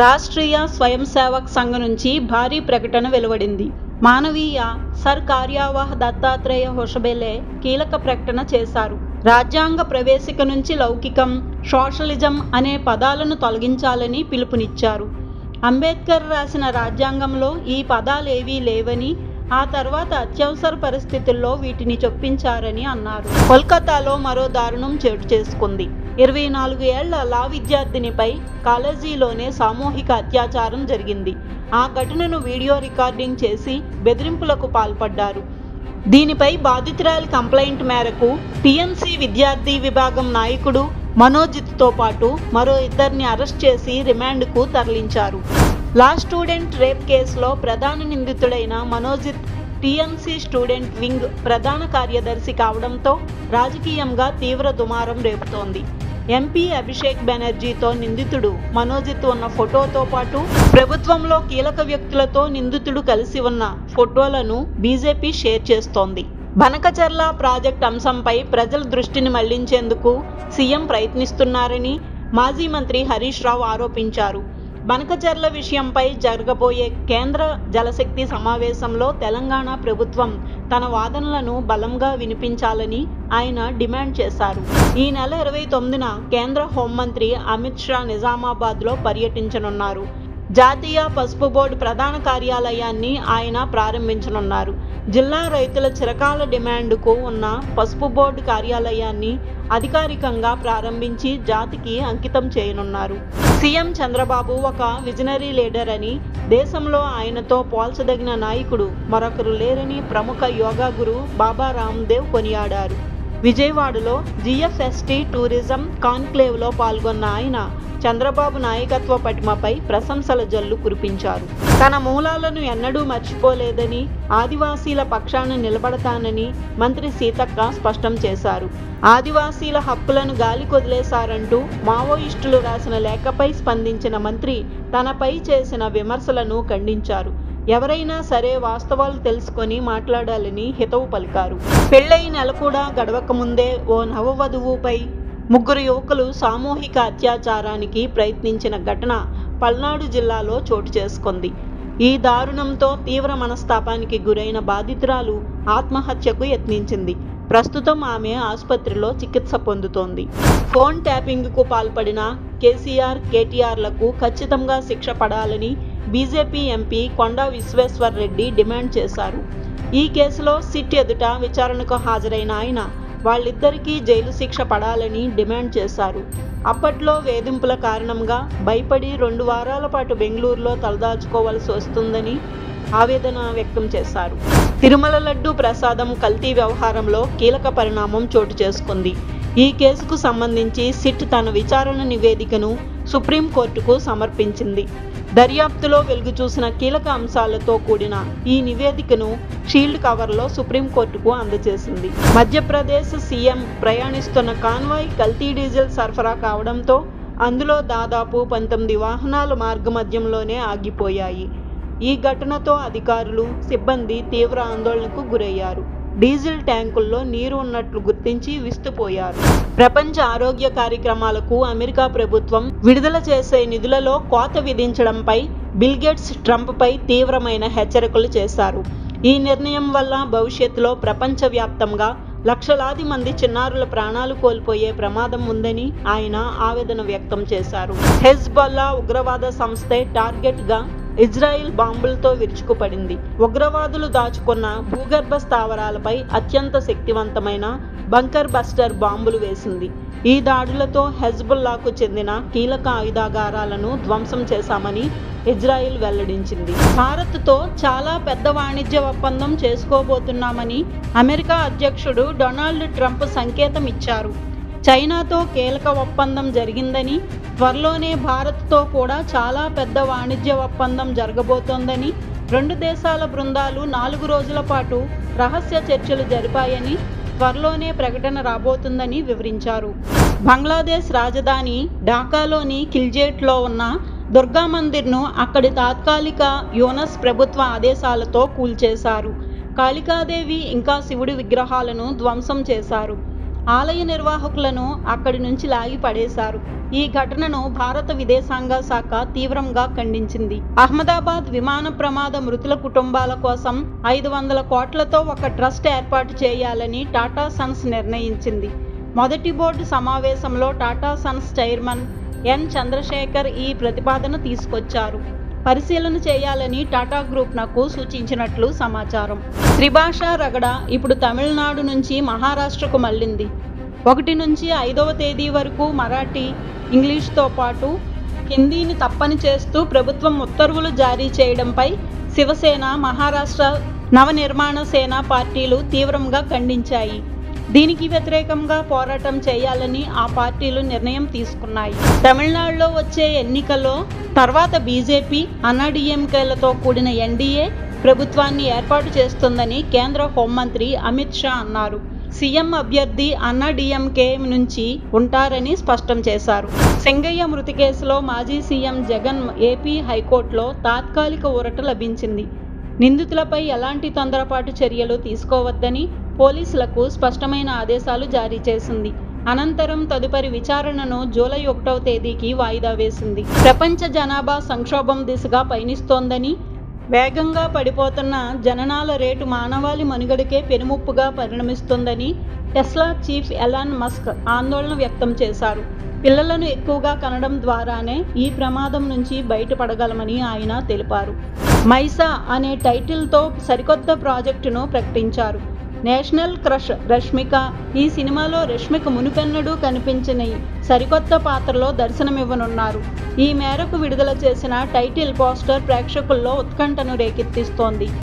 రాష్ట్రీయ స్వయం సేవక్ సంఘ్ నుంచి భారీ ప్రకటన వెలువడింది. మానవీయ సర్ కార్యవాహ్ దత్తాత్రేయ హోసబోలే కీలక ప్రకటన చేశారు. రాజ్యాంగ ప్రవేశిక నుంచి లౌకికం, సోషలిజం అనే పదాలను తొలగించాలని పిలుపునిచ్చారు. అంబేద్కర్ రాసిన రాజ్యాంగంలో ఈ పదాలేవీ లేవని, ఆ తర్వాత అత్యవసర పరిస్థితుల్లో వీటిని చొప్పించారని అన్నారు. కోల్కతాలో మరో దారుణం చోటు చేసుకుంది. 24 ఏళ్ల లా విద్యార్థినిపై కాలేజీలోనే సామూహిక అత్యాచారం జరిగింది. ఆ ఘటనను వీడియో రికార్డింగ్ చేసి బెదిరింపులకు పాల్పడ్డారు. దీనిపై బాధితురాలి కంప్లైంట్ మేరకు టీఎంసీ విద్యార్థి విభాగం నాయకుడు మనోజిత్తో పాటు మరో ఇద్దరిని అరెస్ట్ చేసి రిమాండ్కు తరలించారు. లా స్టూడెంట్ రేప్ కేసులో ప్రధాన నిందితుడైన మనోజిత్ టీఎంసీ స్టూడెంట్ వింగ్ ప్రధాన కార్యదర్శి కావడంతో రాజకీయంగా తీవ్ర దుమారం రేపుతోంది. ఎంపీ అభిషేక్ బెనర్జీతో నిందితుడు మనోజిత్ ఉన్న ఫోటోతో పాటు ప్రభుత్వంలో కీలక వ్యక్తులతో నిందితుడు కలిసి ఉన్న ఫోటోలను బీజేపీ షేర్ చేస్తోంది. బనకచర్ల ప్రాజెక్ట్ అంశంపై ప్రజల దృష్టిని మళ్లించేందుకు సీఎం ప్రయత్నిస్తున్నారని మాజీ మంత్రి హరీష్ రావు ఆరోపించారు. బనకచర్ల విషయంపై జరగబోయే కేంద్ర జలశక్తి సమావేశంలో తెలంగాణ ప్రభుత్వం తన వాదనలను బలంగా వినిపించాలని ఆయన డిమాండ్ చేశారు. ఈ నెల 29న కేంద్ర హోంమంత్రి అమిత్ షా నిజామాబాద్లో పర్యటించనున్నారు. జాతీయ పసుపు బోర్డు ప్రధాన కార్యాలయాన్ని ఆయన ప్రారంభించనున్నారు. జిల్లా రైతుల చిరకాల డిమాండ్కు ఉన్న పసుపు బోర్డు కార్యాలయాన్ని అధికారికంగా ప్రారంభించి జాతికి అంకితం చేయనున్నారు. సీఎం చంద్రబాబు ఒక విజనరీ లీడర్ అని, దేశంలో ఆయనతో పోల్చదగిన నాయకుడు మరొకరు లేరని ప్రముఖ యోగా గురు బాబా రామ్దేవ్ కొనియాడారు. విజయవాడలో జిఎఫ్ఎస్టీ టూరిజం కాన్క్లేవ్లో పాల్గొన్న ఆయన చంద్రబాబు నాయకత్వ పటిమపై ప్రశంసల జల్లు కురిపించారు. తన మూలాలను ఎన్నడూ మర్చిపోలేదని, ఆదివాసీల పక్షాన నిలబడతానని మంత్రి సీతక్క స్పష్టం చేశారు. ఆదివాసీల హక్కులను గాలికొదిలేశారంటూ మావోయిస్టులు రాసిన లేఖపై స్పందించిన మంత్రి తనపై చేసిన విమర్శలను ఖండించారు. ఎవరైనా సరే వాస్తవాలు తెలుసుకొని మాట్లాడాలని హితవు పలికారు. పెళ్లై నెల కూడా గడవక ముందే ఓ నవవధువుపై 3 యువకులు సామూహిక అత్యాచారానికి ప్రయత్నించిన ఘటన పల్నాడు జిల్లాలో చోటు చేసుకుంది. ఈ దారుణంతో తీవ్ర మనస్తాపానికి గురైన బాధితురాలు ఆత్మహత్యకు యత్నించింది. ప్రస్తుతం ఆమె ఆసుపత్రిలో చికిత్స పొందుతోంది. ఫోన్ ట్యాపింగ్కు పాల్పడిన కేసీఆర్, కేటీఆర్లకు ఖచ్చితంగా శిక్ష పడాలని బీజేపీ ఎంపీ కొండా విశ్వేశ్వర్ రెడ్డి డిమాండ్ చేశారు. ఈ కేసులో సిట్ ఎదుట విచారణకు హాజరైన ఆయన వాళ్ళిద్దరికీ జైలు శిక్ష పడాలని డిమాండ్ చేశారు. అప్పట్లో వేధింపుల కారణంగా భయపడి 2 వారాల పాటు బెంగళూరులో తలదాచుకోవాల్సి వస్తుందని ఆవేదన వ్యక్తం చేశారు. తిరుమల లడ్డూ ప్రసాదం కల్తీ వ్యవహారంలో కీలక పరిణామం చోటు చేసుకుంది. ఈ కేసుకు సంబంధించి సిట్ తన విచారణ నివేదికను సుప్రీంకోర్టుకు సమర్పించింది. దర్యాప్తులో వెలుగు చూసిన కీలక అంశాలతో కూడిన ఈ నివేదికను షీల్డ్ కవర్లో సుప్రీంకోర్టుకు అందజేసింది. మధ్యప్రదేశ్ సీఎం ప్రయాణిస్తున్న కాన్వాయ్ కల్తీ డీజిల్ సరఫరా కావడంతో అందులో దాదాపు 19 వాహనాలు మార్గమధ్యంలోనే ఆగిపోయాయి. ఈ ఘటనతో అధికారులు, సిబ్బంది తీవ్ర ఆందోళనకు గురయ్యారు. డీజిల్ ట్యాంకుల్లో నీరు ఉన్నట్లు గుర్తించి విస్తుపోయారు. ప్రపంచ ఆరోగ్య కార్యక్రమాలకు అమెరికా ప్రభుత్వం విడుదల చేసే నిధులలో కోత విధించడంపై బిల్ గేట్స్ ట్రంప్పై తీవ్రమైన హెచ్చరికలు చేశారు. ఈ నిర్ణయం వల్ల భవిష్యత్తులో ప్రపంచవ్యాప్తంగా లక్షలాది మంది చిన్నారుల ప్రాణాలు కోల్పోయే ప్రమాదం ఉందని ఆయన ఆవేదన వ్యక్తం చేశారు. హెజ్బొల్లా ఉగ్రవాద సంస్థే టార్గెట్గా ఇజ్రాయిల్ బాంబులతో విరుచుకుపడింది. ఉగ్రవాదులు దాచుకున్న భూగర్భ స్థావరాలపై అత్యంత శక్తివంతమైన బంకర్ బస్టర్ బాంబులు వేసింది. ఈ దాడులతో హెజ్బుల్లాకు చెందిన కీలక ఆయుధాగారాలను ధ్వంసం చేశామని ఇజ్రాయిల్ వెల్లడించింది. భారత్తో చాలా పెద్ద వాణిజ్య ఒప్పందం చేసుకోబోతున్నామని అమెరికా అధ్యక్షుడు డొనాల్డ్ ట్రంప్ సంకేతం ఇచ్చారు. చైనాతో కీలక ఒప్పందం జరిగిందని, త్వరలోనే భారత్తో కూడా చాలా పెద్ద వాణిజ్య ఒప్పందం జరగబోతోందని, 2 దేశాల బృందాలు 4 రోజుల పాటు రహస్య చర్చలు జరిపాయని, త్వరలోనే ప్రకటన రాబోతుందని వివరించారు. బంగ్లాదేశ్ రాజధాని ఢాకాలోని ఖిల్జేట్లో ఉన్న దుర్గా మందిర్ను అక్కడి తాత్కాలిక యూనస్ ప్రభుత్వ ఆదేశాలతో కూల్చేశారు. కాళికాదేవి ఇంకా శివుడి విగ్రహాలను ధ్వంసం చేశారు. ఆలయ నిర్వాహకులను అక్కడి నుంచి లాగి పడేశారు. ఈ ఘటనను భారత విదేశాంగ శాఖ తీవ్రంగా ఖండించింది. అహ్మదాబాద్ విమాన ప్రమాద మృతుల కుటుంబాల కోసం 500 కోట్లతో ఒక ట్రస్ట్ ఏర్పాటు చేయాలని టాటా సన్స్ నిర్ణయించింది. మొదటి బోర్డు సమావేశంలో Tata sons chairman N Chandrasekhar ఈ ప్రతిపాదన తీసుకొచ్చారు. పరిశీలన చేయాలని టాటా గ్రూప్ నాకు సూచించినట్లు సమాచారం. త్రిభాషా రగడ ఇప్పుడు తమిళనాడు నుంచి మహారాష్ట్రకు మళ్లింది. 1 నుంచి 5వ తేదీ వరకు మరాఠీ, ఇంగ్లీష్తో పాటు హిందీని తప్పని చేస్తూ ప్రభుత్వం ఉత్తర్వులు జారీ చేయడంపై శివసేన, మహారాష్ట్ర నవనిర్మాణ సేన పార్టీలు తీవ్రంగా ఖండించాయి. దీనికి వ్యతిరేకంగా పోరాటం చేయాలని ఆ పార్టీలు నిర్ణయం తీసుకున్నాయి. తమిళనాడులో వచ్చే ఎన్నికల్లో తర్వాత బీజేపీ, అన్నాడీఎంకేలతో కూడిన ఎన్డీఏ ప్రభుత్వాన్ని ఏర్పాటు చేస్తుందని కేంద్ర హోంమంత్రి అమిత్ షా అన్నారు. సీఎం అభ్యర్థి అన్నాడీఎంకే నుంచి ఉంటారని స్పష్టం చేశారు. సింగయ్య మృతి కేసులో మాజీ సీఎం జగన్ ఏపీ హైకోర్టులో తాత్కాలిక ఊరట లభించింది. నిందితులపై ఎలాంటి తొందరపాటు చర్యలు తీసుకోవద్దని పోలీసులకు స్పష్టమైన ఆదేశాలు జారీ చేసింది. అనంతరం తదుపరి విచారణను జూలై 1వ తేదీకి వాయిదా వేసింది. ప్రపంచ జనాభా సంక్షోభం దిశగా పయనిస్తోందని, వేగంగా పడిపోతున్న జననాల రేటు మానవాళి మనుగడకే పెనుముప్పుగా పరిణమిస్తుందని టెస్లా చీఫ్ ఎలాన్ మస్క్ ఆందోళన వ్యక్తం చేశారు. పిల్లలను ఎక్కువగా కనడం ద్వారానే ఈ ప్రమాదం నుంచి బయటపడగలమని ఆయన తెలిపారు. మైసా అనే టైటిల్తో సరికొత్త ప్రాజెక్టును ప్రకటించారు. నేషనల్ క్రష్ రష్మిక ఈ సినిమాలో రష్మిక మునుపెన్నడూ కనిపించని సరికొత్త పాత్రలో దర్శనమివ్వనున్నారు. ఈ మేరకు విడుదల చేసిన టైటిల్ పోస్టర్ ప్రేక్షకుల్లో ఉత్కంఠను రేకెత్తిస్తోంది.